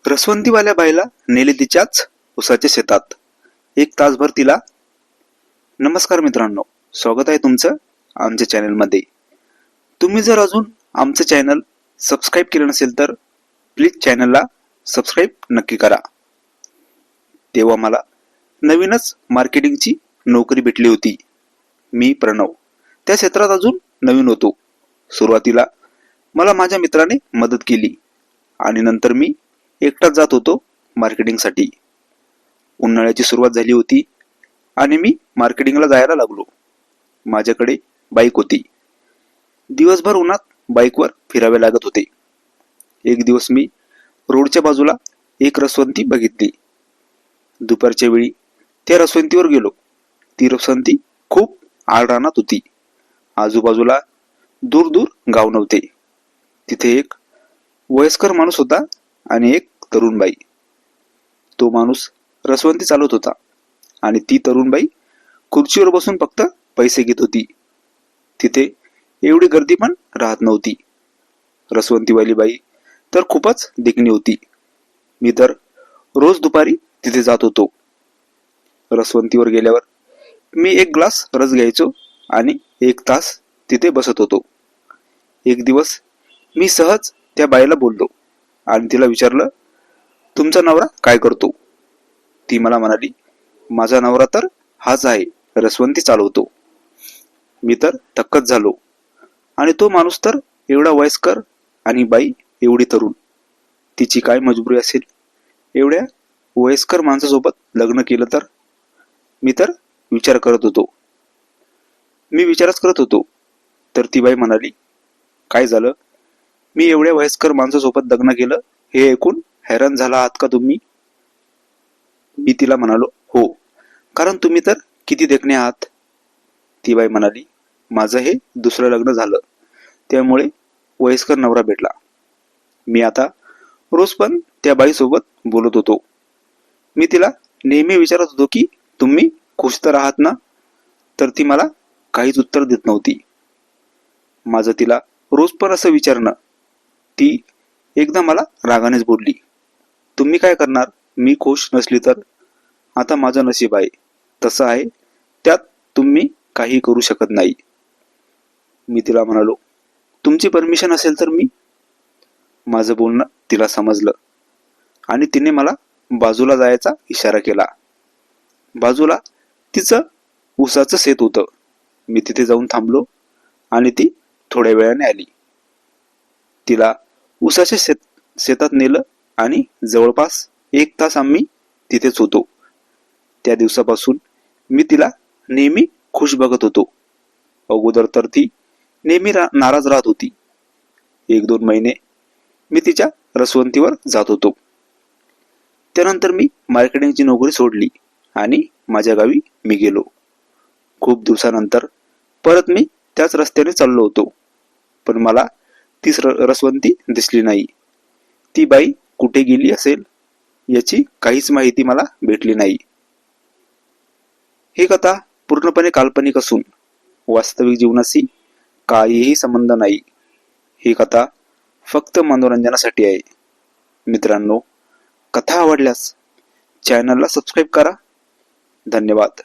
रसवंतीवाल्या बाईला नेले तिच्याच उसाच्या शेतात. एक तासभर तिला. नमस्कार मित्रांनो, स्वागत आहे तुमचं आमच्या चॅनलमध्ये. तुम्ही जर अजून आमचं चॅनल सबस्क्राईब केलं नसेल तर प्लीज चॅनलला सबस्क्राईब नक्की करा. तेव्हा मला नवीनच मार्केटिंगची नोकरी भेटली होती. मी प्रणव त्या क्षेत्रात अजून नवीन होतो. सुरुवातीला मला माझ्या मित्राने मदत केली आणि नंतर मी एकटाच जात होतो मार्केटिंगसाठी. उन्हाळ्याची सुरुवात झाली होती आणि मी मार्केटिंगला जायला लागलो. माझ्याकडे बाईक होती. दिवसभर उन्हात बाईकवर फिरावे लागत होते. एक दिवस मी रोडच्या बाजूला एक रसवंती बघितली. दुपारच्या वेळी त्या रसवंतीवर गेलो. ती रसवंती खूप आळरानात होती. आजूबाजूला दूर दूर गाव नव्हते. तिथे एक वयस्कर माणूस होता आणि एक तरुण बाई. तो माणूस रसवंती चालवत होता आणि ती तरुण बाई खुर्चीवर बसून फक्त पैसे घेत होती. तिथे एवढी गर्दी पण राहत नव्हती. रसवंतीवाली बाई तर खूपच देखणी होती. मी तर रोज दुपारी तिथे जात होतो. रसवंतीवर गेल्यावर मी एक ग्लास रस घ्यायचो आणि एक तास तिथे बसत होतो. एक दिवस मी सहज त्या बाईला बोललो आणि तिला विचारलं, तुमचा नवरा काय करतो? ती मला म्हणाली, माझा नवरा तर हाच आहे, रसवंती चालवतो. मी तर थक्कच झालो. आणि तो माणूस तर एवढा वयस्कर आणि बाई एवढी तरुण. तिची काय मजबुरी असेल एवढ्या वयस्कर माणसासोबत लग्न केलं तर? मी विचारच करत होतो. तर ती बाई म्हणाली, काय झालं? मी एवढ्या वयस्कर माणसासोबत लग्न केलं हे ऐकून हैराण झाला आहात का तुम्ही? मी तिला म्हणालो, हो, कारण तुम्ही तर किती देखणे आहात. ती बाई म्हणाली, माझं हे दुसरं लग्न झालं, त्यामुळे वयस्कर नवरा भेटला. मी आता रोज पण त्या बाईसोबत बोलत होतो. मी तिला नेहमी विचारत होतो की तुम्ही खुश तर आहात ना? तर ती मला काहीच उत्तर देत नव्हती. माझं तिला रोज पण असं विचारणं. ती एकदा मला रागानेच बोलली, तुम्ही काय करणार मी खुश नसली तर? आता माझं नशीब आहे तसं आहे, त्यात तुम्ही काही करू शकत नाही. मी तिला म्हणालो, तुमची परमिशन असेल तर मी. माझं बोलणं तिला समजलं आणि तिने मला बाजूला जायचा इशारा केला. बाजूला तिचं ऊसाचं शेत होतं. मी तिथे जाऊन थांबलो आणि ती थोड्या वेळाने आली. तिला ऊसाच्या शेतात नेलं आणि जवळपास एक तास आम्ही तिथेच होतो. त्या दिवसापासून मी तिला नेहमी खुश बघत होतो. अगोदर तर ती नेहमी नाराज राहत होती. 1-2 महिने मी तिच्या रसवंतीवर जात होतो. त्यानंतर मी मार्केटिंगची नोकरी सोडली आणि माझ्या गावी मी गेलो. खूप दिवसानंतर परत मी त्याच रस्त्याने चाललो होतो, पण मला ती रसवंती दिसली नाही. ती बाई कुठे गेली असेल याची काहीच माहिती मला भेटली नाही. ही कथा पूर्णपणे काल्पनिक असून वास्तविक जीवनाशी काहीही संबंध नाही. ही कथा फक्त मनोरंजनासाठी आहे. मित्रांनो, कथा आवडल्यास चॅनलला सबस्क्राईब करा. धन्यवाद.